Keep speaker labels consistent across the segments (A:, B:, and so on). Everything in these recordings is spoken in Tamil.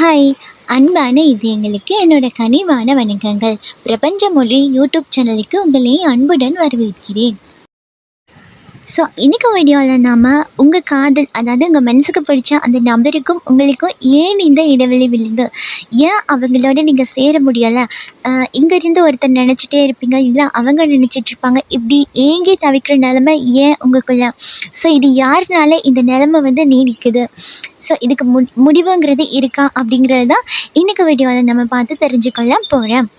A: ஹாய்! அன்பான இதயங்களுக்கு என்னோட கனிவான வணக்கங்கள். பிரபஞ்ச மொழி யூடியூப் சேனலுக்கு உங்களை அன்புடன் வரவேற்கிறேன். ஸோ இன்னைக்கு வீடியோவில் நாம் உங்கள் காதல், அதாவது உங்கள் மனசுக்கு பிடிச்ச அந்த நபருக்கும் உங்களுக்கும் ஏன் இந்த இடைவெளி விழுது, ஏன் அவங்களோட நீங்கள் சேர முடியலை, இங்கேருந்து ஒருத்தர் நினச்சிட்டே இருப்பீங்க, இல்லை அவங்க நினச்சிட்ருப்பாங்க, இப்படி ஏங்கி தவிக்கிற நிலமை ஏன் உங்களுக்குள்ள, ஸோ இது யாருனால இந்த நிலமை நீடிக்குது, ஸோ இதுக்கு முடிவுங்கிறது இருக்கா அப்படிங்கிறது தான் இன்றைக்கி வீடியோவில் நம்ம பார்த்து தெரிஞ்சுக்கொள்ள போகிறோம்.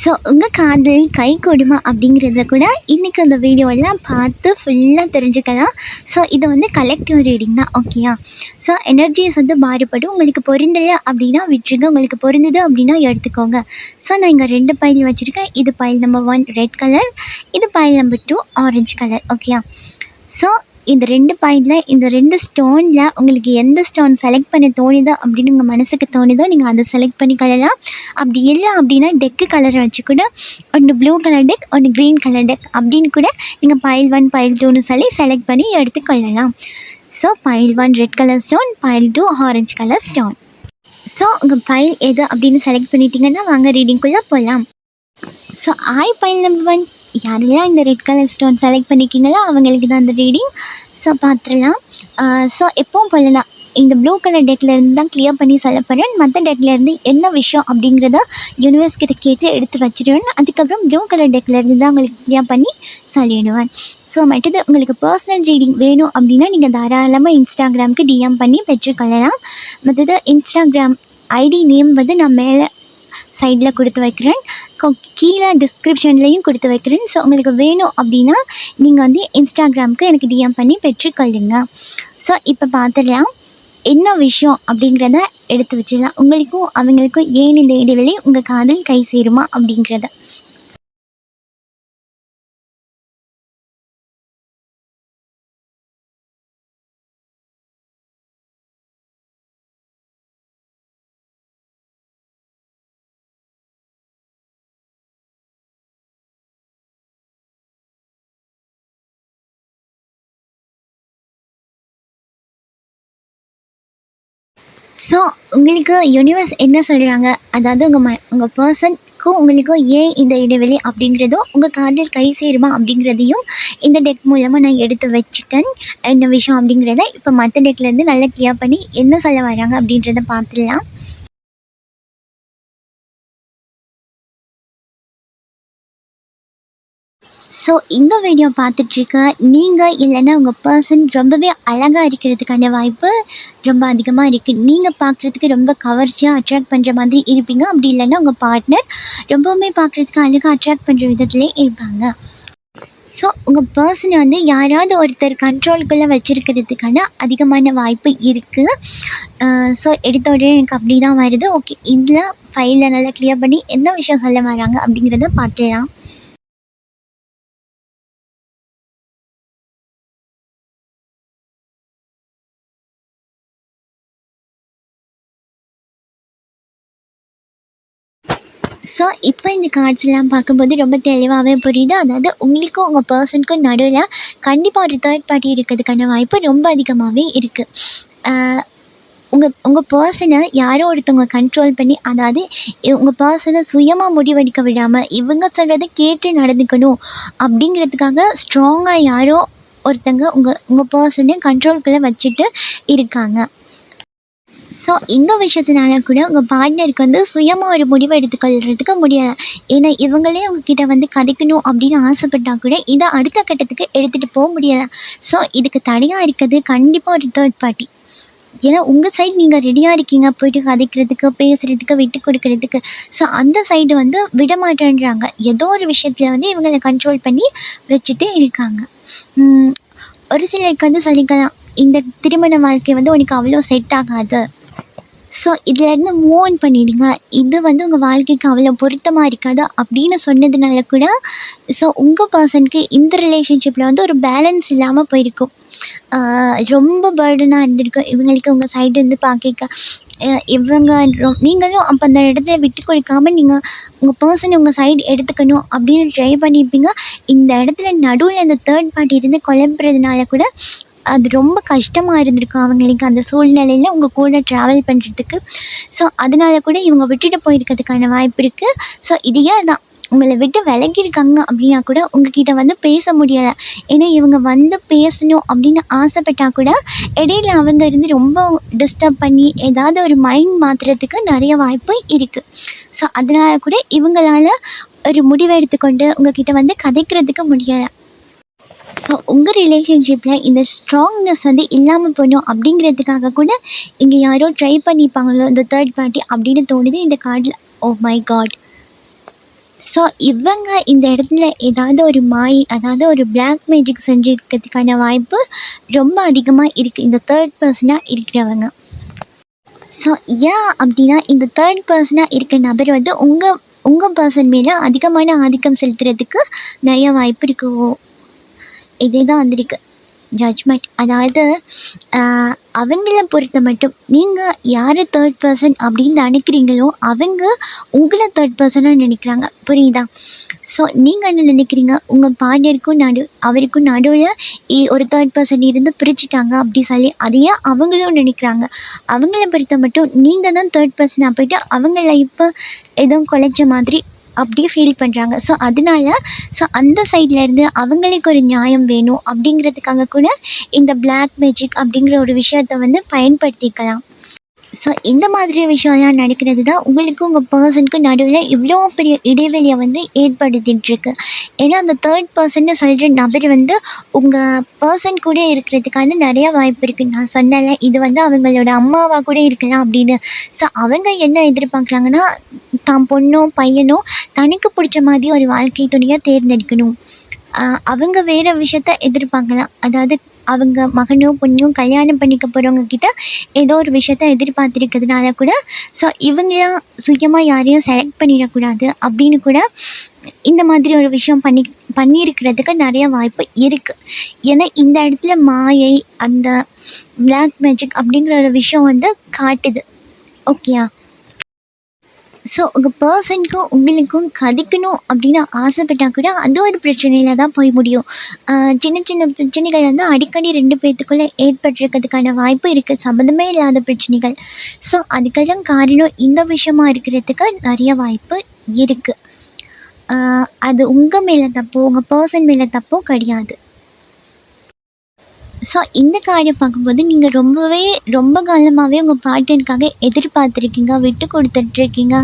A: ஸோ உங்கள் காதல் கை கொடுமா அப்படிங்கிறத கூட இன்றைக்கி அந்த வீடியோலாம் பார்த்து ஃபுல்லாக தெரிஞ்சுக்கலாம். ஸோ இது கலெக்டிவ் ரீடிங் தான், ஓகேயா? ஸோ எனர்ஜிஸ் மாறுபடும். உங்களுக்கு பொருந்தலை அப்படின்னா விட்டுருங்க, உங்களுக்கு பொருந்தது அப்படின்னா எடுத்துக்கோங்க. ஸோ நான் இங்கே 2 பைல் வச்சுருக்கேன். இது பைல் நம்பர் 1 ரெட் கலர், இது பைல் நம்பர் 2 ஆரஞ்சு கலர், ஓகேயா? ஸோ இந்த 2 பாயிண்டில் இந்த 2 ஸ்டோனில் உங்களுக்கு எந்த ஸ்டோன் செலக்ட் பண்ண தோணுதோ அப்படின்னு உங்கள் மனசுக்கு தோணுதோ நீங்கள் அதை செலக்ட் பண்ணிக்கலாம். அப்படி இல்லை அப்படின்னா டெக்கு கலரை வச்சு கூட ஒன்று ப்ளூ கலர் டெக், ஒன்று க்ரீன் கலர் டெக் அப்படின்னு கூட நீங்கள் பைல் 1 பைல் 2ன்னு சொல்லி செலக்ட் பண்ணி எடுத்துக்கொள்ளலாம். So file 1 red colour stone, file 2 orange colour stone. So உங்கள் பைல் எது அப்படின்னு செலக்ட் பண்ணிட்டீங்கன்னா வாங்க ரீடிங்குள்ளே போகலாம். ஸோ பைல் நம்பர் 1 யாரெல்லாம் இந்த ரெட் கலர் ஸ்டோன் செலக்ட் பண்ணிக்கிங்களோ அவங்களுக்கு தான் அந்த ரீடிங். ஸோ பார்த்துடலாம். ஸோ எப்பவும் போல தான் இந்த ப்ளூ கலர் டெக்லேருந்து தான் கிளியர் பண்ணி சொல்ல போகிறேன். மற்ற டெக்லேருந்து என்ன விஷயம் அப்படிங்கிறத யூனிவர்ஸ் கிட்ட கேட்டு எடுத்து வச்சுடுவேன். அதுக்கப்புறம் ப்ளூ கலர் டெக்லேருந்து தான் உங்களுக்கு கிளியர் பண்ணி சொல்லிவிடுவேன். ஸோ மற்றது உங்களுக்கு பர்சனல் ரீடிங் வேணும் அப்படின்னா நீங்கள் தாராளமாக இன்ஸ்டாகிராமுக்கு டிஎம் பண்ணி பெற்றுக்கொள்ளலாம். மற்றது இன்ஸ்டாகிராம் ஐடி நேம் நான் மேலே சைடில் கொடுத்து வைக்கிறேன், கீழே டிஸ்கிரிப்ஷன்லேயும் கொடுத்து வைக்கிறேன். ஸோ உங்களுக்கு வேணும் அப்படின்னா நீங்கள் இன்ஸ்டாகிராமுக்கு எனக்கு டிஎம் பண்ணி பெற்றுக்கொள்ளுங்க. ஸோ இப்போ பார்த்துடலாம் என்ன விஷயம் அப்படிங்கிறத எடுத்து வச்சிடலாம். உங்களுக்கும் அவங்களுக்கும் ஏன் இந்த இடைவெளி, உங்கள் காதல் கை சேருமா அப்படிங்கிறத. ஸோ உங்களுக்கு யூனிவர்ஸ் என்ன சொல்கிறாங்க, அதாவது உங்கள் பர்சனுக்கும் உங்களுக்கும் ஏன் இந்த இடைவெளி அப்படிங்கிறதும், உங்கள் காதல் கை சேருமா அப்படிங்கிறதையும் இந்த டெக் மூலமாக நான் எடுத்து வச்சுட்டேன். என்ன விஷயம் அப்படிங்கிறத இப்போ மற்ற டெக்லேருந்து நல்லா கிளியர் பண்ணி என்ன சொல்ல வராங்க அப்படின்றத பார்த்துடலாம். ஸோ இந்த வீடியோ பார்த்துட்ருக்க நீங்கள் இல்லைன்னா உங்கள் பர்சன் ரொம்பவே அழகாக இருக்கிறதுக்கான வாய்ப்பு ரொம்ப அதிகமாக இருக்குது. நீங்கள் பார்க்குறதுக்கு ரொம்ப கவர்ச்சியாக அட்ராக்ட் பண்ணுற மாதிரி இருப்பீங்க. அப்படி இல்லைன்னா உங்கள் பார்ட்னர் ரொம்பவுமே பார்க்குறதுக்கு அழகாக அட்ராக்ட் பண்ணுற விதத்துலேயே இருப்பாங்க. ஸோ உங்கள் பர்சனை யாராவது ஒருத்தர் கண்ட்ரோலுக்குள்ளே வச்சுருக்கிறதுக்கான அதிகமான வாய்ப்பு இருக்குது. ஸோ எடுத்த உடனே எனக்கு அப்படி தான் வருது. ஓகே, இதில் ஃபைலில் நல்லா கிளியர் பண்ணி என்ன விஷயம் சொல்ல வராங்க அப்படிங்கிறத பார்த்துடலாம். ஸோ இப்போ இந்த கார்ட்ஸ்லாம் பார்க்கும்போது ரொம்ப தெளிவாகவே புரியுது. அதாவது உங்களுக்கும் உங்கள் பர்சனுக்கும் நடுவில் கண்டிப்பாக ஒரு தேர்ட் பார்ட்டி இருக்கிறதுக்கான வாய்ப்பு ரொம்ப அதிகமாகவே இருக்குது. உங்கள் பர்சனை யாரோ ஒருத்தவங்க கண்ட்ரோல் பண்ணி, அதாவது உங்கள் பர்சனை சுயமாக முடிவெடுக்க விடாமல் இவங்க சொல்கிறத கேட்டு நடந்துக்கணும் அப்படிங்கிறதுக்காக ஸ்ட்ராங்காக யாரோ ஒருத்தங்க உங்கள் பர்சனை கண்ட்ரோல்குள்ளே வச்சுட்டு இருக்காங்க. ஸோ இந்த விஷயத்தினால கூட உங்கள் பார்ட்னருக்கு சுயமாக ஒரு முடிவு எடுத்துக்கொள்கிறதுக்கு முடியலை. ஏன்னா இவங்களே உங்ககிட்ட கதைக்கணும் அப்படின்னு ஆசைப்பட்டால் கூட இதை அடுத்த கட்டத்துக்கு எடுத்துகிட்டு போக முடியலை. ஸோ இதுக்கு தடையாக இருக்கிறது கண்டிப்பாக ஒரு தேர்ட் பார்ட்டி. ஏன்னா உங்கள் சைடு நீங்கள் ரெடியாக இருக்கீங்க போய்ட்டு கதைக்கிறதுக்கு, பேசுகிறதுக்கு, விட்டு கொடுக்கறதுக்கு. ஸோ அந்த சைடு விட மாட்டேன்றாங்க. ஏதோ ஒரு விஷயத்தில் இவங்களை கண்ட்ரோல் பண்ணி வச்சுட்டு இருக்காங்க. ஒரு சிலருக்கு சொல்லிக்கலாம், இந்த திருமண வாழ்க்கை உனக்கு அவ்வளோ செட் ஆகாது, ஸோ இதிலேருந்து மூவ் ஆன் பண்ணிவிடுங்க, இது உங்கள் வாழ்க்கைக்கு அவ்வளோ பொருத்தமாக இருக்காது அப்படின்னு சொன்னதுனால கூட ஸோ உங்கள் பர்சனுக்கு இந்த ரிலேஷன்ஷிப்பில் ஒரு பேலன்ஸ் இல்லாமல் போயிருக்கும். ரொம்ப பேர்டனாக இருந்திருக்கும் இவங்களுக்கு உங்கள் சைடு பார்க்க. இவங்க நீங்களும் அப்போ அந்த இடத்துல விட்டு கொடுக்காமல் நீங்கள் உங்கள் பர்சன் உங்கள் சைடு எடுத்துக்கணும் அப்படின்னு ட்ரை பண்ணியிருப்பீங்க. இந்த இடத்துல நடுவில் அந்த தேர்ட் பார்ட்டி குழம்புறதுனால கூட அது ரொம்ப கஷ்டமாக இருந்திருக்கும் அவங்களுக்கு அந்த சூழ்நிலையில் உங்கள் கூட ட்ராவல் பண்ணுறதுக்கு. ஸோ அதனால கூட இவங்க விட்டுட்டு போயிருக்கிறதுக்கான வாய்ப்பு இருக்குது. ஸோ இதையே தான் உங்களை விட்டு விலகியிருக்காங்க அப்படின்னா கூட உங்ககிட்ட வந்து பேச முடியலை. ஏன்னா இவங்க வந்து பேசணும் அப்படின்னு ஆசைப்பட்டால் கூட இடையில அவங்க இருந்து ரொம்ப டிஸ்டர்ப் பண்ணி ஏதாவது ஒரு மைண்ட் மாற்றுறதுக்கு நிறைய வாய்ப்பு இருக்குது. ஸோ அதனால கூட இவங்களால ஒரு முடிவை எடுத்துக்கொண்டு உங்ககிட்ட வந்து கதைக்கிறதுக்கு முடியலை. ஸோ உங்கள் ரிலேஷன்ஷிப்பில் இந்த ஸ்ட்ராங்னஸ் வந்து இல்லாமல் போகணும் அப்படிங்கிறதுக்காக கூட இங்கே யாரோ ட்ரை பண்ணிப்பாங்களோ இந்த தேர்ட் பார்ட்டி அப்படின்னு தோணுது இந்த கார்டில். Oh my God. ஸோ இவங்க இந்த இடத்துல ஏதாவது ஒரு அதாவது ஒரு பிளாக் மேஜிக் செஞ்சுருக்கிறதுக்கான வாய்ப்பு ரொம்ப அதிகமாக இருக்குது இந்த தேர்ட் பர்சனாக இருக்கிறவங்க. ஸோ ஏன் அப்படின்னா இந்த தேர்ட் பர்சனாக இருக்கிற நபர் வந்து உங்கள் பர்சன் மேலே அதிகமான ஆதிக்கம் செலுத்துறதுக்கு நிறைய வாய்ப்பு இருக்குது. இதே தான் வந்திருக்கு ஜட்ஜ்மெண்ட். அதாவது அவங்கள பொறுத்த மட்டும் நீங்கள் யார் தேர்ட் பர்சன் அப்படின்னு நினைக்கிறீங்களோ அவங்க உங்களை தேர்ட் பர்சனாக நினைக்கிறாங்க. புரியுதா? ஸோ நீங்கள் என்ன நினைக்கிறீங்க, உங்கள் பார்ட்னருக்கும் அவருக்கும் நடுவில் ஒரு தேர்ட் பர்சன் இருந்து பிரிச்சுட்டாங்க அப்படி சொல்லி அதையே அவங்களும் நினைக்கிறாங்க. அவங்கள பொறுத்த மட்டும் நீங்கள் தான் தேர்ட் பர்சனாக போய்ட்டு அவங்க லைஃப்பை எதுவும் குலைச்ச மாதிரி அப்படியே ஃபீல் பண்ணுறாங்க. ஸோ அந்த சைட்லேருந்து அவங்களுக்கு ஒரு நியாயம் வேணும் அப்படிங்கிறதுக்காக கூட இந்த பிளாக் மேஜிக் அப்படிங்கிற ஒரு விஷயத்தை வந்து பயன்படுத்திக்கலாம். ஸோ இந்த மாதிரி விஷயம்லாம் நடக்கிறது தான் உங்களுக்கும் உங்கள் பர்சனுக்கும் நடுவில் இவ்வளோ பெரிய இடைவெளியை வந்து ஏற்படுத்திகிட்ருக்கு. ஏன்னா அந்த தேர்ட் பர்சன்னு சொல்கிற நபர் வந்து உங்கள் பர்சன் கூட இருக்கிறதுக்கான நிறைய வாய்ப்பு இருக்குது. நான் சொன்னேன்ல, இது வந்து அவங்களோட அம்மாவாக கூட இருக்கலாம் அப்படின்னு. ஸோ அவங்க என்ன எதிர்பார்க்குறாங்கன்னா, தான் பொண்ணோ பையனோ தனக்கு பிடிச்ச மாதிரி ஒரு வாழ்க்கை துணையாக தேர்ந்தெடுக்கணும். அவங்க வேறு விஷயத்த எதிர்பார்க்கலாம். அதாவது அவங்க மகனோ பொண்ணோ கல்யாணம் பண்ணிக்க போகிறவங்க கிட்ட ஏதோ ஒரு விஷயத்த எதிர்பார்த்துருக்கிறதுனால கூட ஸோ இவங்களாம் சுயமாக யாரையும் செலக்ட் பண்ணிடக்கூடாது அப்படின்னு கூட இந்த மாதிரி ஒரு விஷயம் பண்ணியிருக்கிறதுக்கு நிறைய வாய்ப்பு இருக்குது. ஏன்னா இந்த இடத்துல மாயை, அந்த பிளாக் மேஜிக் அப்படிங்கிற ஒரு விஷயம் வந்து காட்டுது. ஓகேயா? ஸோ உங்கள் பர்சனுக்கும் உங்களுக்கும் கதைக்கணும் அப்படின்னு ஆசைப்பட்டால் கூட அது ஒரு பிரச்சனையில் தான் போய் முடியும். சின்ன சின்ன பிரச்சனைகள் வந்து அடிக்கடி 2 பேர்த்துக்குள்ளே ஏற்பட்டிருக்கிறதுக்கான வாய்ப்பு இருக்குது, சம்மந்தமே இல்லாத பிரச்சனைகள். ஸோ அதுக்கெல்லாம் காரணம் இந்த விஷயமா இருக்கிறதுக்கு நிறைய வாய்ப்பு இருக்குது. அது உங்கள் மேலே தப்போ உங்கள் பர்சன் மேலே தப்போ கிடையாது. ஸோ இந்த கார்டை பார்க்கும்போது நீங்கள் ரொம்ப காலமாகவே உங்கள் பார்ட்னருக்காக எதிர்பார்த்துருக்கீங்க, விட்டு கொடுத்துட்ருக்கீங்க.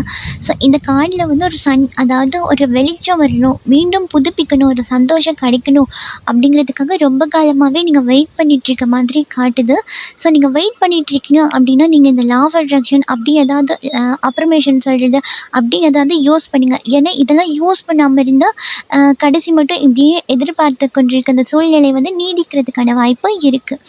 A: ஸோ இந்த கார்டில் வந்து ஒரு அதாவது ஒரு வெளிச்சம் வரணும், மீண்டும் புதுப்பிக்கணும், ஒரு சந்தோஷம் கிடைக்கணும் அப்படிங்கிறதுக்காக ரொம்ப காலமாகவே நீங்கள் வெயிட் பண்ணிகிட்ருக்க மாதிரி காட்டுது. ஸோ நீங்கள் வெயிட் பண்ணிகிட்ருக்கீங்க அப்படின்னா நீங்கள் இந்த லா ஆஃப் அட்ராக்ஷன் அப்படி ஏதாவது அப்ரமேஷன் சொல்கிறது அப்படி ஏதாவது யூஸ் பண்ணுங்கள். ஏன்னா இதெல்லாம் யூஸ் பண்ணாமல் இருந்தால் கடைசி மட்டும் இப்படியே எதிர்பார்த்து கொண்டிருக்க அந்த சூழ்நிலை வந்து நீடிக்கிறதுக்கான வாய்ப்பு இருக்குது.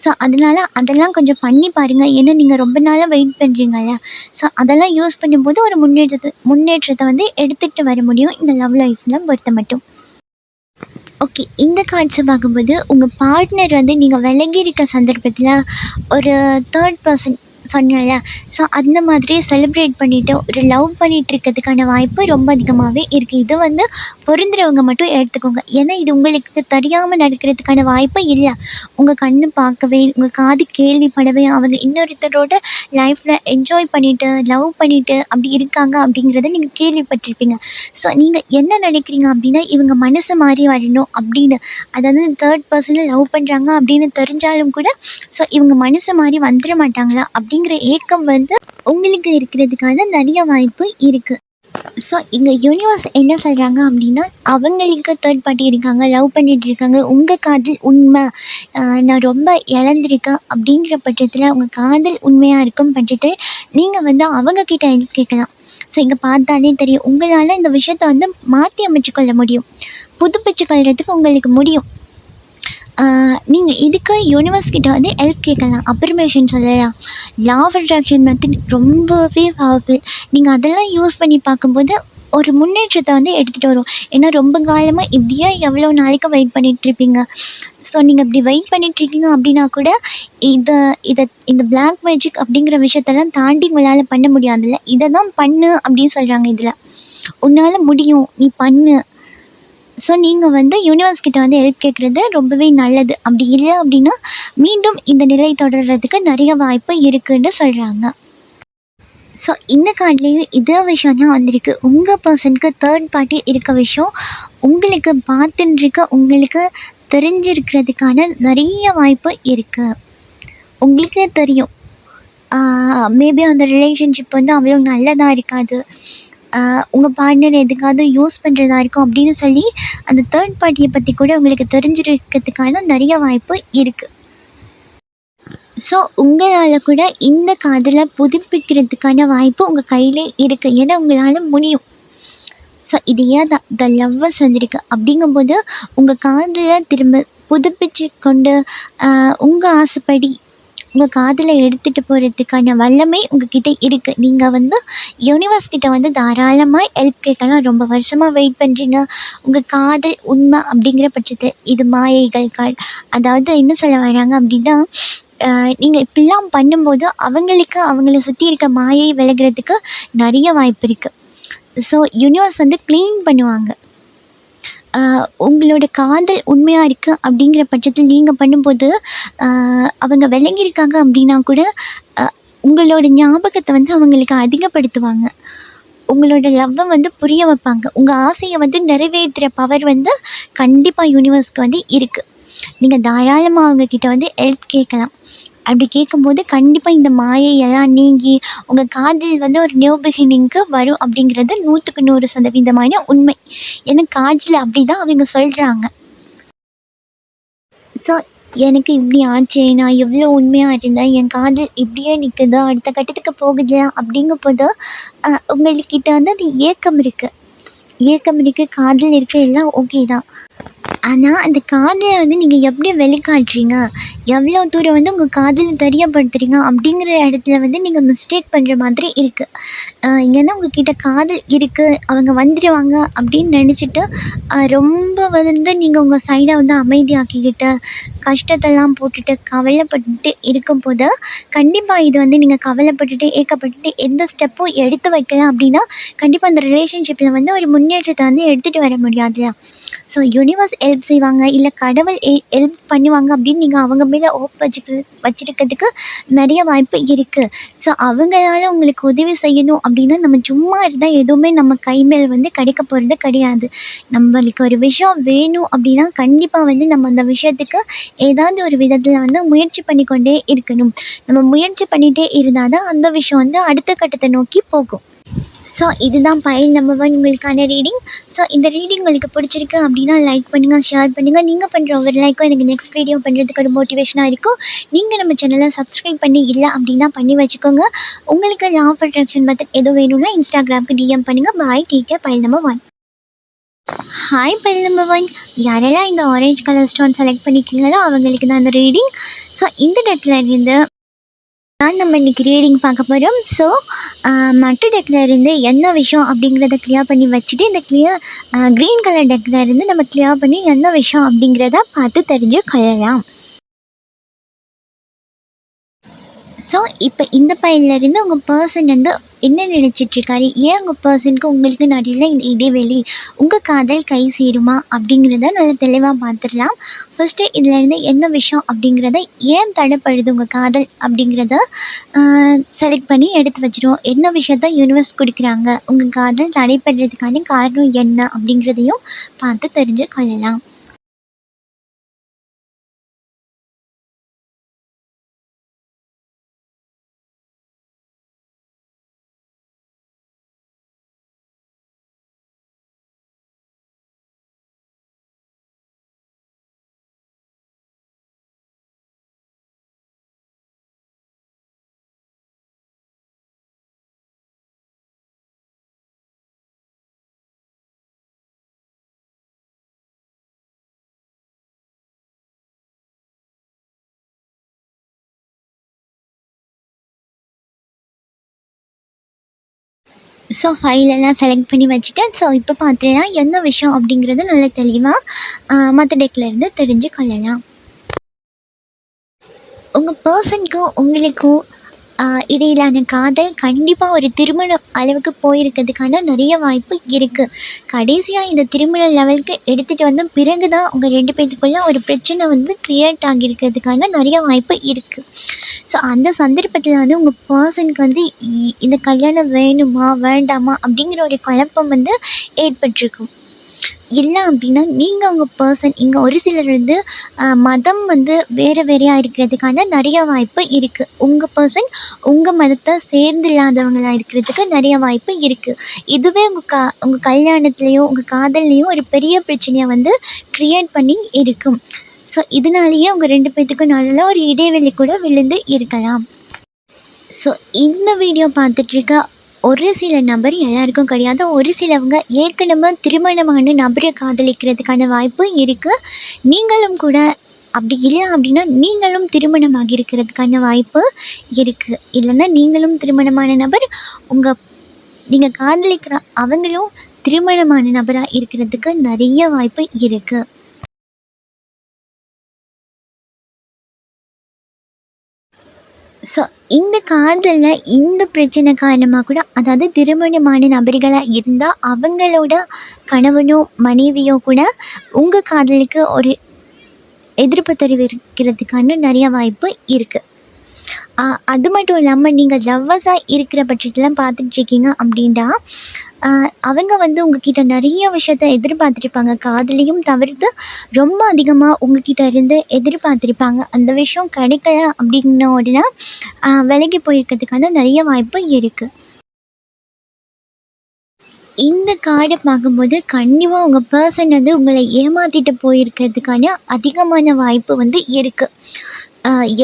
A: ஸோ அதெல்லாம் கொஞ்சம் பண்ணி பாருங்கள். ஏன்னா நீங்கள் ரொம்ப நாளாக வெயிட் பண்ணுறீங்கல்ல. ஸோ அதெல்லாம் யூஸ் பண்ணும்போது ஒரு முன்னேற்றத்தை வந்து எடுத்துகிட்டு வர முடியும் இந்த லவ் லைஃப்பில் பொறுத்த மட்டும். ஓகே, இந்த கார்ட்ஸை பார்க்கும்போது உங்கள் பார்ட்னர் வந்து நீங்கள் விலகி இருக்க சந்தர்ப்பத்தில் ஒரு தேர்ட் பர்சன் சொன்னேன்ல, ஸோ அந்த மாதிரி செலிப்ரேட் பண்ணிவிட்டு ஒரு லவ் பண்ணிகிட்ருக்கிறதுக்கான வாய்ப்பு ரொம்ப அதிகமாகவே இருக்குது. இது வந்து பொருந்துறவங்க மட்டும் எடுத்துக்கோங்க. ஏன்னா இது உங்களுக்கு தெரியாமல் நடக்கிறதுக்கான வாய்ப்பு இல்லை. உங்கள் கண்ணு பார்க்கவே, உங்கள் காது கேள்விப்படவே அவங்க இன்னொருத்தரோட லைஃப்பில் என்ஜாய் பண்ணிவிட்டு லவ் பண்ணிவிட்டு அப்படி இருக்காங்க அப்படிங்கிறத நீங்கள் கேள்விப்பட்டிருப்பீங்க. ஸோ நீங்கள் என்ன நினைக்கிறீங்க அப்படின்னா இவங்க மனசு மாறி வரணும் அப்படின்னு, அதாவது தேர்ட் பர்சனில் லவ் பண்ணுறாங்க அப்படின்னு தெரிஞ்சாலும் கூட ஸோ இவங்க மனசு மாறி வந்துட மாட்டாங்களா அப்படிங்கிற ஏக்கம் வந்து உங்களுக்கு இருக்கிறதுக்கான நிறைய வாய்ப்பு இருக்குது. ஸோ இங்கே யூனிவர்ஸ் என்ன சொல்கிறாங்க அப்படின்னா, அவங்களுக்கு தேர்ட் பார்ட்டி இருக்காங்க, லவ் பண்ணிகிட்டு இருக்காங்க, உங்கள் காதல் உண்மை, நான் ரொம்ப இழந்திருக்கேன் அப்படிங்கிற பட்சத்தில் உங்கள் காதல் உண்மையாக இருக்கும் பட்சத்தில் நீங்கள் வந்து அவங்கக்கிட்ட ஹெல்ப் கேட்கலாம். ஸோ இங்கே பார்த்தாலே தெரியும், உங்களால் இந்த விஷயத்தை வந்து மாற்றி அமைச்சுக்கொள்ள முடியும், புதுப்பிச்சு கொள்றதுக்கு உங்களுக்கு முடியும். நீங்கள் இதுக்கு யூனிவர்ஸ் கிட்ட வந்து ஹெல்ப் கேட்கலாம், அப்ரிமேஷன் சொல்லலாம். லா ஆஃப் அட்ராக்ஷன் மெத்தட் ரொம்பவே பவர்ஃபுல். நீங்கள் அதெல்லாம் யூஸ் பண்ணி பார்க்கும்போது ஒரு முன்னேற்றத்தை வந்து எடுத்துகிட்டு வரும். ஏன்னா ரொம்ப காலமாக இப்படியே எவ்வளோ நாளைக்கு வெயிட் பண்ணிகிட்ருப்பீங்க. ஸோ நீங்கள் இப்படி வெயிட் பண்ணிகிட்ருக்கீங்க அப்படின்னா கூட இந்த பிளாக் மேஜிக் அப்படிங்கிற விஷயத்தெல்லாம் தாண்டி உங்களால் பண்ண முடியாதுல்ல, இதை தான் பண்ணு அப்படின்னு சொல்கிறாங்க. இதில் உன்னால் முடியும், நீ பண்ணு. ஸோ நீங்கள் வந்து யூனிவர்ஸ் கிட்ட வந்து ஹெல்ப் கேட்குறது ரொம்பவே நல்லது. அப்படி இல்லை அப்படின்னா மீண்டும் இந்த நிலை தொடர்றதுக்கு நிறைய வாய்ப்பு இருக்குன்னு சொல்கிறாங்க. ஸோ இந்த கார்ட்லேயும் இதே விஷயம் தான் வந்திருக்கு. உங்கள் பர்சனுக்கு தேர்ட் பார்ட்டி இருக்க விஷயம் உங்களுக்கு பார்த்துன்னு இருக்க உங்களுக்கு தெரிஞ்சிருக்கிறதுக்கான நிறைய வாய்ப்பு இருக்குது. உங்களுக்கே தெரியும், மேபி அந்த ரிலேஷன்ஷிப் வந்து அவ்வளோ நல்லதாக இருக்காது, உங்கள் பார்ட்னர் எதுக்காவது யூஸ் பண்ணுறதா இருக்கும் அப்படின்னு சொல்லி அந்த தேர்ட் பார்ட்டியை பற்றி கூட உங்களுக்கு தெரிஞ்சிருக்கிறதுக்கான நிறைய வாய்ப்பு இருக்குது. ஸோ உங்களால் கூட இந்த காதலை புதுப்பிக்கிறதுக்கான வாய்ப்பு உங்கள் கையிலே இருக்குது. ஏன்னா உங்களால் முடியும். ஸோ இது ஏன் தான் த லவ்வர்ஸ் வந்திருக்கு. அப்படிங்கும்போது உங்கள் காதலை திரும்ப புதுப்பிச்சு கொண்டு உங்கள் ஆசைப்படி உங்கள் காதலை எடுத்துகிட்டு போகிறதுக்கான வல்லமை உங்ககிட்ட இருக்குது. நீங்கள் வந்து யூனிவர்ஸ் கிட்ட வந்து தாராளமாக ஹெல்ப் கேட்கலாம். ரொம்ப வருஷமாக வெயிட் பண்ணுறீங்க, உங்கள் காதல் உண்மை அப்படிங்கிற பட்சத்தில் இது மாயைகள் கால். அதாவது என்ன சொல்ல வராங்க அப்படின்னா, நீங்கள் இப்படிலாம் பண்ணும்போது அவங்களுக்கு அவங்கள சுற்றி இருக்க மாயை விலகிறதுக்கு நிறைய வாய்ப்பு இருக்குது. ஸோ யூனிவர்ஸ் வந்து க்ளீன் பண்ணுவாங்க. உங்களோட காதல் உண்மையாக இருக்குது அப்படிங்கிற பட்சத்தில் நீங்கள் பண்ணும்போது அவங்க விளங்கியிருக்காங்க அப்படின்னா கூட உங்களோட ஞாபகத்தை வந்து அவங்களுக்கு அதிகப்படுத்துவாங்க. உங்களோட லவ்வை வந்து புரிய வைப்பாங்க. உங்கள் ஆசையை வந்து நிறைவேற்றுற பவர் வந்து கண்டிப்பாக யூனிவர்ஸ்க்கு வந்து இருக்குது. நீங்கள் தாராளமாக அவங்கக்கிட்ட வந்து ஹெல்ப் கேட்கலாம். அப்படி கேட்கும்போது கண்டிப்பாக இந்த மாயையெல்லாம் நீங்கி உங்கள் காதல் வந்து ஒரு நியூ பிகினிங்க்கு வரும் அப்படிங்கிறது 100% உண்மை. ஏன்னா காட்சியில் அப்படி தான் அவங்க சொல்கிறாங்க. ஸோ எனக்கு இப்படி ஆச்சு, நான் எவ்வளோ உண்மையாக இருந்தேன், என் காதல் இப்படியே நிற்குது, அடுத்த கட்டத்துக்கு போகுது அப்படிங்கும்போது உங்கள்கிட்ட வந்து அது ஏக்கம் இருக்குது, காதல் இருக்குது, எல்லாம் ஓகே தான். ஆனால் அந்த காதலை வந்து நீங்கள் எப்படி வெளிக்காட்டுறீங்க, எவ்வளோ தூரம் வந்து உங்கள் காதலை தெரியப்படுத்துகிறீங்க அப்படிங்கிற இடத்துல வந்து நீங்கள் மிஸ்டேக் பண்ணுற மாதிரி இருக்குது. ஏன்னா உங்கள்கிட்ட காதல் இருக்குது, அவங்க வந்துடுவாங்க அப்படின்னு நினச்சிட்டு ரொம்ப வந்து நீங்கள் உங்கள் சைடை வந்து அமைதியாக்கிக்கிட்டு கஷ்டத்தெல்லாம் போட்டுட்டு கவலைப்பட்டுட்டு இருக்கும்போது கண்டிப்பாக இது வந்து நீங்கள் கவலைப்பட்டுட்டு ஏக்கப்பட்டுட்டு எந்த ஸ்டெப்பும் எடுத்து வைக்கலாம் அப்படின்னா கண்டிப்பாக அந்த ரிலேஷன்ஷிப்பில் வந்து ஒரு முன்னேற்றத்தை வந்து எடுத்துகிட்டு வர முடியாதுயா. ஸோ யூனிவர்ஸ் ஹெல்ப் செய்வாங்க, இல்லை கடவுள் ஹெல்ப் பண்ணுவாங்க அப்படின்னு நீங்கள் அவங்க மேலே வச்சுருக்கிறதுக்கு நிறைய வாய்ப்பு இருக்குது. ஸோ அவங்களால உங்களுக்கு உதவி செய்யணும் அப்படின்னா நம்ம சும்மா இருந்தால் எதுவுமே நம்ம கை மேல் வந்து கிடைக்க போகிறது கிடையாது. நம்மளுக்கு ஒரு விஷயம் வேணும் அப்படின்னா கண்டிப்பாக வந்து நம்ம அந்த விஷயத்துக்கு ஏதாவது ஒரு விதத்தில் வந்து முயற்சி பண்ணிக்கொண்டே இருக்கணும். நம்ம முயற்சி பண்ணிகிட்டே இருந்தால் தான் அந்த விஷயம் வந்து அடுத்த கட்டத்தை நோக்கி போகும். ஸோ இதுதான் பைல் நம்பர் 1 உங்களுக்கான ரீடிங். ஸோ இந்த ரீடிங் உங்களுக்கு பிடிச்சிருக்கு அப்படின்னா லைக் பண்ணுங்கள், ஷேர் பண்ணுங்கள். நீங்கள் பண்ணுற ஒவ்வொரு லைக்கும் எனக்கு நெக்ஸ்ட் வீடியோ பண்ணுறதுக்கு ஒரு மோட்டிவேஷனாக இருக்கும். நீங்கள் நம்ம சேனலை சப்ஸ்கிரைப் பண்ணி இல்லை அப்படின்னா பண்ணி வச்சுக்கோங்க. உங்களுக்கு லா ஆஃப் அட்ராக்ஷன் மெத்தட் எதுவும் வேணும்னா இன்ஸ்டாகிராமுக்கு டிஎம் பண்ணுங்கள். Bye, take care. File number 1. Hi file number 1. யாரெல்லாம் இந்த ஆரஞ்ச் கலர் ஸ்டோன் செலக்ட் பண்ணிக்கிறீங்களோ அவங்களுக்கு தான் அந்த ரீடிங். ஸோ இந்த டெக்கில் இருந்து தான் நம்ம இன்றைக்கி ரீடிங் பார்க்க போகிறோம். ஸோ மற்ற டெக்கில் இருந்து என்ன விஷயம் அப்படிங்கிறத கிளியர் பண்ணி வச்சுட்டு இந்த க்ரீன் கலர் டெக்கில் இருந்து நம்ம கிளியர் பண்ணி என்ன விஷயம் அப்படிங்கிறத பார்த்து தெரிஞ்சு கொள்ளலாம். ஸோ இப்போ இந்த பையிலேருந்து உங்கள் பர்சன் வந்து என்ன நினச்சிட்ருக்காரு, ஏன் உங்கள் பர்சனுக்கு உங்களுக்கு நடுவில் இந்த இடைவெளி, உங்கள் காதல் கை சேருமா அப்படிங்கிறத நல்லா தெளிவாக பார்த்துடலாம். ஃபஸ்ட்டு இதிலேருந்து என்ன விஷயம் அப்படிங்கிறத, ஏன் தடைப்படுது உங்கள் காதல் அப்படிங்கிறத செலக்ட் பண்ணி எடுத்து வச்சிருவோம். என்ன விஷயத்த யூனிவர்ஸ் கொடுக்குறாங்க, உங்கள் காதல் தடைப்படுறதுக்கான காரணம் என்ன அப்படிங்கிறதையும் பார்த்து தெரிஞ்சு கொள்ளலாம். ஸோ ஃபைலெல்லாம் செலக்ட் பண்ணி வச்சுட்டேன். ஸோ இப்போ பார்த்துலாம் என்ன விஷயம் அப்படிங்கிறது நல்லா தெளிவாக மற்ற டெக்லேருந்து தெரிஞ்சு கொள்ளலாம். உங்கள் பர்சனுக்கும் உங்களுக்கும் இடையிலான காதல் கண்டிப்பாக ஒரு திருமணம் அளவுக்கு போயிருக்கிறதுக்கான நிறைய வாய்ப்பு இருக்குது. கடைசியாக இந்த திருமண லெவலுக்கு எடுத்துகிட்டு வந்த பிறகு தான் உங்கள் 2 பேத்துக்குள்ளே ஒரு பிரச்சனை வந்து க்ரியேட் ஆகியிருக்கிறதுக்கான நிறைய வாய்ப்பு இருக்குது. ஸோ அந்த சந்தர்ப்பத்தில் வந்து உங்கள் பர்சனுக்கு வந்து இந்த கல்யாணம் வேணுமா வேண்டாமா அப்படிங்கிற ஒரு குழப்பம் வந்து ஏற்பட்டிருக்கும். இல்லை அப்படின்னா நீங்கள் உங்கள் பர்சன் இங்கே ஒரு சிலர் வந்து மதம் வந்து வேறு வேறையாக இருக்கிறதுக்கான நிறைய வாய்ப்பு இருக்குது. உங்கள் பர்சன் உங்கள் மதத்தை சேர்ந்து இல்லாதவங்களாக இருக்கிறதுக்கு நிறைய வாய்ப்பு இருக்குது. இதுவே உங்கள் கல்யாணத்துலேயோ உங்கள் காதல்லையோ ஒரு பெரிய பிரச்சனையை வந்து க்ரியேட் பண்ணி இருக்கும். ஸோ இதனாலேயே உங்கள் 2 பேத்துக்கும் நல்ல ஒரு இடைவெளி கூட விழுந்து இருக்கலாம். ஸோ இந்த வீடியோ பார்த்துட்ருக்க ஒரு சில நபர் எல்லாருக்கும் கிடையாது. ஒரு சிலவங்க ஏற்கனவே திருமணமான நபரை காதலிக்கிறதுக்கான வாய்ப்பு இருக்குது. நீங்களும் கூட அப்படி இல்லை அப்படின்னா நீங்களும் திருமணமாகி இருக்கிறதுக்கான வாய்ப்பு இருக்குது. இல்லைன்னா நீங்களும் திருமணமான நபர் நீங்கள் காதலிக்கிற அவங்களும் திருமணமான நபராக இருக்கிறதுக்கு நிறைய வாய்ப்பு இருக்குது. ஸோ இந்த காதலில் இந்த பிரச்சனை காரணமாக கூட, அதாவது திருமணமான நபர்களாக இருந்தால் அவங்களோட கணவனோ மனைவியோ கூட உங்கள் காதலுக்கு ஒரு எதிர்ப்பு தெரிவிக்கிறதுக்கான நிறைய வாய்ப்பு இருக்குது. அது மட்டும் இல்லாமல் நீங்கள் லவ்வர்ஸாக இருக்கிற பட்சத்தில் பார்த்துட்ருக்கீங்க அப்படின்னா அவங்க வந்து உங்ககிட்ட நிறைய விஷயத்த எதிர்பார்த்துருப்பாங்க. காதலையும் தவிர்த்து ரொம்ப அதிகமாக உங்ககிட்ட இருந்து எதிர்பார்த்துருப்பாங்க. அந்த விஷயம் கிடைக்கல அப்படின்ன உடனே விலகி போயிருக்கிறதுக்கான நிறைய வாய்ப்பு இருக்குது. இந்த கார்டை பார்க்கும்போது கண்டிப்பாக உங்கள் பர்சன் வந்து உங்களை ஏமாற்றிட்டு போயிருக்கிறதுக்கான அதிகமான வாய்ப்பு வந்து இருக்குது.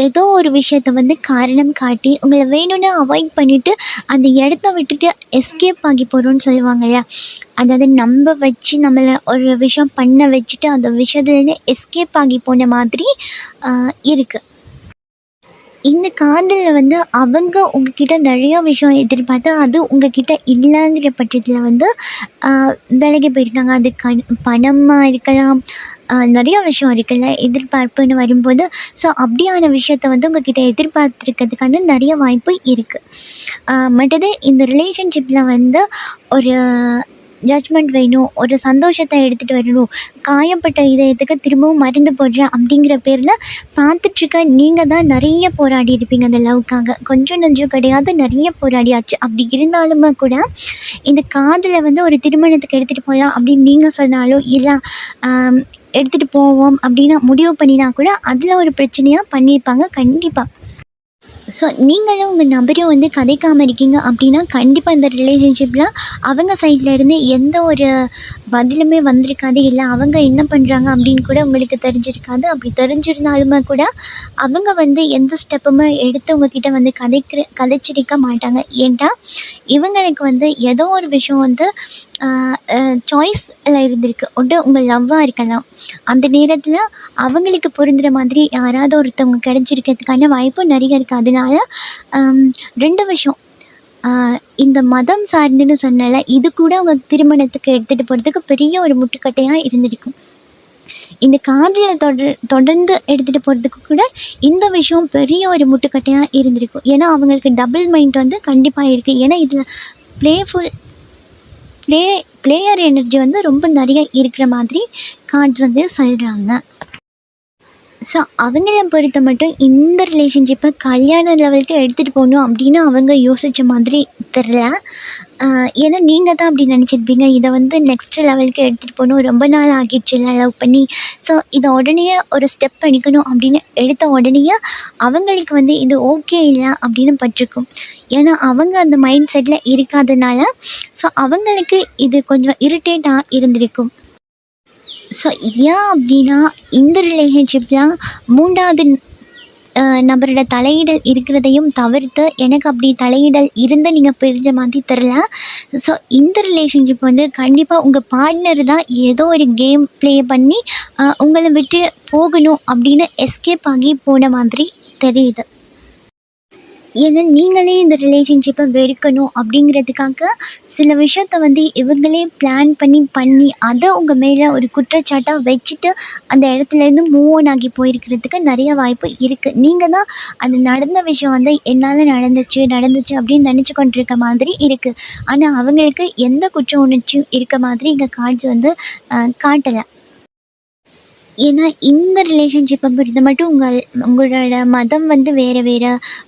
A: ஏதோ ஒரு விஷயத்த வந்து காரணம் காட்டி உங்களை வேணும்னு அவாய்ட் பண்ணிவிட்டு அந்த இடத்த விட்டுட்டு எஸ்கேப் ஆகி போகிறோன்னு சொல்லுவாங்கள்ல, அதாவது நம்ப வச்சு நம்மளை ஒரு விஷயம் பண்ண வச்சுட்டு அந்த விஷயத்துலேருந்து எஸ்கேப் ஆகி போன மாதிரி இருக்குது. இந்த காதலில் வந்து அவங்க உங்ககிட்ட நிறையா விஷயம் எதிர்பார்த்து அது உங்ககிட்ட இல்லைங்கிற பட்சத்தில் வந்து விலகி போயிருக்காங்க. அது பணமாக இருக்கலாம், நிறையா விஷயம் இருக்குல்ல எதிர்பார்ப்புன்னு வரும்போது. ஸோ அப்படியான விஷயத்த வந்து உங்ககிட்ட எதிர்பார்த்துருக்கிறதுக்கான நிறைய வாய்ப்பு இருக்குது. மற்றது இந்த ரிலேஷன்ஷிப்பில் வந்து ஒரு ஜட்ஜ்மெண்ட் வேணும், ஒரு சந்தோஷத்தை எடுத்துகிட்டு வரணும், காயப்பட்ட இதயத்துக்கு திரும்பவும் மருந்து போடுறேன் அப்படிங்கிற பேரில் பார்த்துட்ருக்க நீங்கள் தான் நிறைய போராடி இருப்பீங்க அந்த லவ்க்காக. கொஞ்சம் நெஞ்சம் கிடையாது, நிறைய போராடியாச்சு. அப்படி இருந்தாலுமே கூட இந்த காதலை வந்து ஒரு திருமணத்துக்கு எடுத்துகிட்டு போகலாம் அப்படின்னு நீங்கள் சொன்னாலும், இல்லை எடுத்துகிட்டு போவோம் அப்படின்னா முடிவு பண்ணினா கூட அதில் ஒரு பிரச்சனையாக பண்ணியிருப்பாங்க கண்டிப்பாக. ஸோ நீங்களும் உங்கள் நபரும் வந்து கதைக்காமல் இருக்கீங்க அப்படின்னா கண்டிப்பாக இந்த ரிலேஷன்ஷிப்பில் அவங்க சைடில் இருந்து எந்த ஒரு பதிலுமே வந்திருக்காது. இல்லை அவங்க என்ன பண்ணுறாங்க அப்படின்னு கூட உங்களுக்கு தெரிஞ்சிருக்காது. அப்படி தெரிஞ்சிருந்தாலுமே கூட அவங்க வந்து எந்த ஸ்டெப்புமே எடுத்து உங்ககிட்ட வந்து கதைச்சிருக்க மாட்டாங்க. ஏன்டா இவங்களுக்கு வந்து ஏதோ ஒரு விஷயம் வந்து சாய்ஸில் இருந்திருக்கு. ஒன்று உங்கள் லவ்வாக இருக்கலாம், அந்த நேரத்தில் அவங்களுக்கு பொருந்துகிற மாதிரி யாராவது ஒருத்தவங்க கிடைச்சிருக்கிறதுக்கான வாய்ப்பு நிறைய இருக்குது. அதனால 2 விஷயம், இந்த மதம் சார்ந்துன்னு சொன்னல, இது கூட அவங்க திருமணத்துக்கு எடுத்துகிட்டு போகிறதுக்கு பெரிய ஒரு முட்டுக்கட்டையாக இருந்திருக்கும். இந்த காதலை தொடர்ந்து எடுத்துகிட்டு போகிறதுக்கு கூட இந்த விஷயம் பெரிய ஒரு முட்டுக்கட்டையாக இருந்திருக்கும். ஏன்னா அவங்களுக்கு டபுள் மைண்ட் வந்து கண்டிப்பாக இருக்குது. ஏன்னா இதில் பிளேயர் எனர்ஜி வந்து ரொம்ப நிறைய இருக்கிற மாதிரி கார்ட்ஸ் வந்து சொல்கிறாங்க. ஸோ அவங்கள பொறுத்த மட்டும் இந்த ரிலேஷன்ஷிப்பை கல்யாண லெவலுக்கு எடுத்துகிட்டு போகணும் அப்படின்னு அவங்க யோசித்த மாதிரி தெரில. ஏன்னா நீங்கள் தான் அப்படி நினச்சிருப்பீங்க, இதை வந்து நெக்ஸ்ட் லெவலுக்கு எடுத்துகிட்டு போகணும், ரொம்ப நாள் ஆகிடுச்சுல லவ் பண்ணி, ஸோ இதை உடனே ஒரு ஸ்டெப் பண்ணிக்கணும் அப்படின்னு எடுத்த உடனேயே அவங்களுக்கு வந்து இது ஓகே இல்லை அப்படின்னு பட்டிருக்கும். ஏன்னா அவங்க அந்த மைண்ட் செட்டில் இருக்காதனால ஸோ அவங்களுக்கு இது கொஞ்சம் இரிட்டேட்டாக இருந்திருக்கும். ஸோ ஏன் அப்படின்னா இந்த ரிலேஷன்ஷிப்பில் 3வது நபரோட தலையிடல் இருக்கிறதையும் தவிர்த்து எனக்கு அப்படி தலையிடல் இருந்து நீங்கள் பிரிஞ்ச மாதிரி தெரில. ஸோ இந்த ரிலேஷன்ஷிப் வந்து கண்டிப்பாக உங்கள் பார்ட்னர் தான் ஏதோ ஒரு கேம் ப்ளே பண்ணி உங்களை விட்டு போகணும் அப்படின்னு எஸ்கேப் ஆகி போன மாதிரி தெரியுது. ஏன்னா நீங்களே இந்த ரிலேஷன்ஷிப்பை வெறுக்கணும் அப்படிங்கிறதுக்காக சில விஷயத்த வந்து இவங்களே பிளான் பண்ணி அதை உங்கள் மேலே ஒரு குற்றச்சாட்டாக வச்சுட்டு அந்த இடத்துலேருந்து மூவ் ஆன் ஆகி போயிருக்கிறதுக்கு நிறைய வாய்ப்பு இருக்குது. நீங்கள் தான் அது நடந்த விஷயம் வந்து என்னால் நடந்துச்சு அப்படின்னு நினச்சி கொண்டிருக்க மாதிரி இருக்குது. ஆனால் அவங்களுக்கு எந்த குற்ற உணர்ச்சியும் இருக்க மாதிரி இங்கே காட்சி வந்து காட்டலை. ஏன்னா இந்த ரிலேஷன்ஷிப்பை பொறுத்த மட்டும் உங்களோட மதம் வந்து வேறு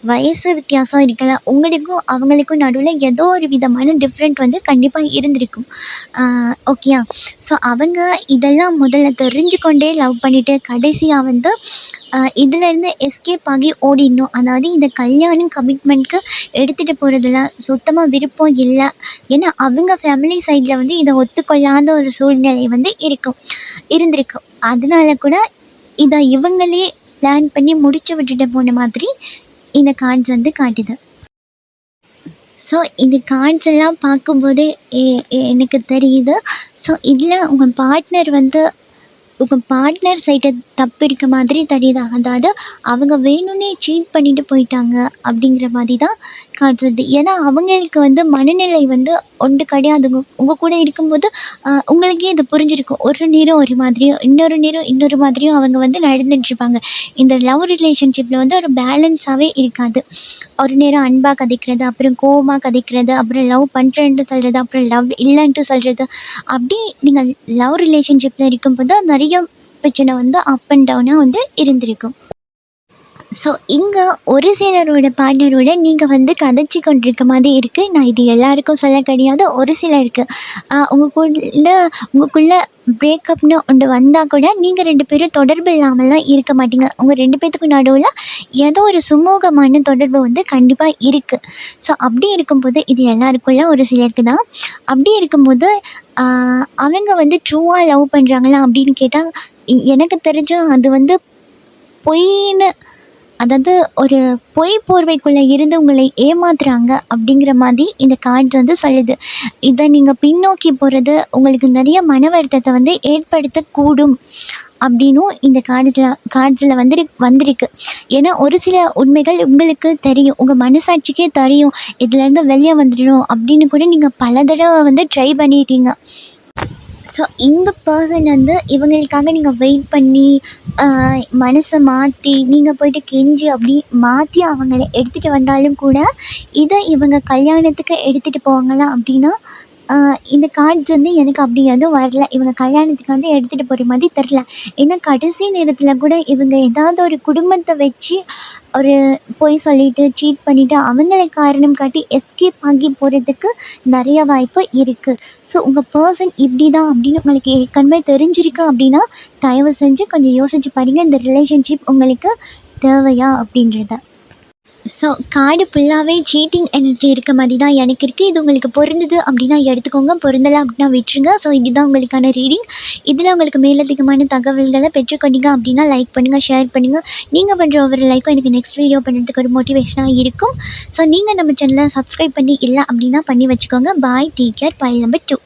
A: வயசு வித்தியாசம் இருக்கலாம். உங்களுக்கும் அவங்களுக்கும் நடுவில் ஏதோ ஒரு விதமான டிஃப்ரெண்ட் வந்து கண்டிப்பாக இருந்திருக்கும். ஓகேயா? ஸோ அவங்க இதெல்லாம் முதல்ல தெரிஞ்சுக்கொண்டே லவ் பண்ணிவிட்டு கடைசியாக வந்து இதுலேருந்து எஸ்கேப் ஆகி ஓடிடணும். அதாவது இந்த கல்யாணம் கமிட்மெண்ட்க்கு எடுத்துகிட்டு போகிறதுல சுத்தமாக விருப்பம் இல்லை. ஏன்னா அவங்க ஃபேமிலி சைடில் வந்து இதை ஒத்துக்கொள்ளாத ஒரு சூழ்நிலை வந்து இருந்திருக்கு. அதனால கூட இதை இவங்களே பிளான் பண்ணி முடிச்சு விட்டுட்டு போன மாதிரி இந்த கார்ட்ஸ் வந்து காட்டுது. ஸோ இந்த கார்ட்ஸ் எல்லாம் பார்க்கும்போது எனக்கு தெரியுது. ஸோ இதில் உங்கள் பார்ட்னர் சைடு தப்பு இருக்க மாதிரி தெரியுது. அதாவது அவங்க வேணும்னே சீட் பண்ணிட்டு போயிட்டாங்க அப்படிங்கிற மாதிரி தான் காட்டுறது. ஏன்னா அவங்களுக்கு வந்து மனநிலை வந்து ஒன்று கிடையாதுங்க. உங்கள் கூட இருக்கும்போது உங்களுக்கே இது புரிஞ்சிருக்கும். ஒரு நேரம் ஒரு மாதிரியும் இன்னொரு நேரம் இன்னொரு மாதிரியும் அவங்க வந்து நடந்துட்டுருப்பாங்க. இந்த லவ் ரிலேஷன்ஷிப்பில் வந்து ஒரு பேலன்ஸாகவே இருக்காது. ஒரு நேரம் அன்பாக கதைக்கிறது, அப்புறம் கோவமாக கதைக்கிறது, அப்புறம் லவ் பண்ணுறேன்ட்டு சொல்கிறது, அப்புறம் லவ் இல்லைன்ட்டு சொல்கிறது. அப்படி நீங்கள் லவ் ரிலேஷன்ஷிப்பில் இருக்கும்போது நிறைய பிரச்சனை வந்து அப் அண்ட் டவுனாக வந்து இருந்திருக்கும். ஸோ இங்கே ஒரு சிலரோட பார்ட்னரோட நீங்கள் வந்து கதைச்சி கொண்டிருக்க மாதிரி இருக்குது. நான் இது எல்லாருக்கும் சொல்ல கிடையாது, ஒரு சிலருக்கு. உங்களுக்குள்ளே பிரேக்கப்னு ஒன்று வந்தால் கூட நீங்கள் 2 பேரும் தொடர்பு இல்லாமலாம் இருக்க மாட்டீங்க. உங்கள் 2 பேத்துக்கும் நடுவில் ஏதோ ஒரு சுமூகமான தொடர்பு வந்து கண்டிப்பாக இருக்குது. ஸோ அப்படி இருக்கும்போது இது எல்லாருக்குள்ள ஒரு சிலருக்கு தான். அப்படி இருக்கும்போது அவங்க வந்து ட்ரூவாக லவ் பண்ணுறாங்களா அப்படின்னு கேட்டால் எனக்கு தெரிஞ்சும் அது வந்து பொய்ன்னு, அதாவது ஒரு பொய் போர்வைக்குள்ளே இருந்து உங்களை ஏமாத்துறாங்க அப்படிங்கிற மாதிரி இந்த கார்ட்ஸ் வந்து சொல்லுது. இதை நீங்கள் பின்னோக்கி போகிறது உங்களுக்கு நிறைய மன வருத்தத்தை வந்து ஏற்படுத்தக்கூடும் அப்படின்னும் இந்த கார்ட்ஸில் வந்திருக்கு. ஏன்னா ஒரு சில உண்மைகள் உங்களுக்கு தெரியும், உங்கள் மனசாட்சிக்கே தெரியும், இதுலேருந்து வெளியே வந்துடணும் அப்படின்னு கூட நீங்கள் பல தடவை வந்து ட்ரை பண்ணிட்டீங்க. ஸோ இந்த பர்சன் வந்து இவங்களுக்காக நீங்கள் வெயிட் பண்ணி மனசை மாற்றி நீங்கள் போய்ட்டு கெஞ்சி அப்படி மாற்றி அவங்கள எடுத்துகிட்டு வந்தாலும் கூட இதை இவங்க கல்யாணத்துக்கு எடுத்துகிட்டு போவாங்களா அப்படின்னா இந்த கார்ட்ஸ் வந்து எனக்கு அப்படி எதுவும் வரல. இவங்க கல்யாணத்துக்கு வந்து எடுத்துகிட்டு போகிற மாதிரி தெரில. ஏன்னா கடைசி நேரத்தில் கூட இவங்க ஏதாவது ஒரு குடும்பத்தை வச்சு ஒரு பொய் சொல்லிவிட்டு சீட் பண்ணிவிட்டு அவங்கள காரணம் காட்டி எஸ்கேப் ஆகி போகிறதுக்கு நிறைய வாய்ப்பு இருக்குது. ஸோ உங்கள் பர்சன் இப்படி தான் அப்படின்னு உங்களுக்கு ஏற்கனவே தெரிஞ்சிருக்கு அப்படின்னா தயவு செஞ்சு கொஞ்சம் யோசிச்சு பாருங்கள், இந்த ரிலேஷன்ஷிப் உங்களுக்கு தேவையா அப்படின்றத. ஸோ கார்டு ஃபுல்லாகவே சீட்டிங் எனர்ஜி இருக்க மாதிரி தான் எனக்கு இருக்குது. இது உங்களுக்கு பொருந்துது அப்படின்னா எடுத்துக்கோங்க, பொருந்தலை அப்படின்னா விட்டுருங்க. ஸோ இதுதான் உங்களுக்கான ரீடிங். இதில் உங்களுக்கு மேலதிகமான தகவல்களை பெற்றுக்கொண்டீங்க அப்படின்னா லைக் பண்ணுங்கள், ஷேர் பண்ணுங்கள். நீங்கள் பண்ணுற ஒவ்வொரு லைக்கும் எனக்கு நெக்ஸ்ட் வீடியோ பண்ணுறதுக்கு ஒரு மோட்டிவேஷனாக இருக்கும். ஸோ நீங்கள் நம்ம சேனலை சப்ஸ்கிரைப் பண்ணி இல்லை அப்படின்னா பண்ணி வச்சுக்கோங்க. பாய், டேக் கேர். பாய் நம்பர் 2.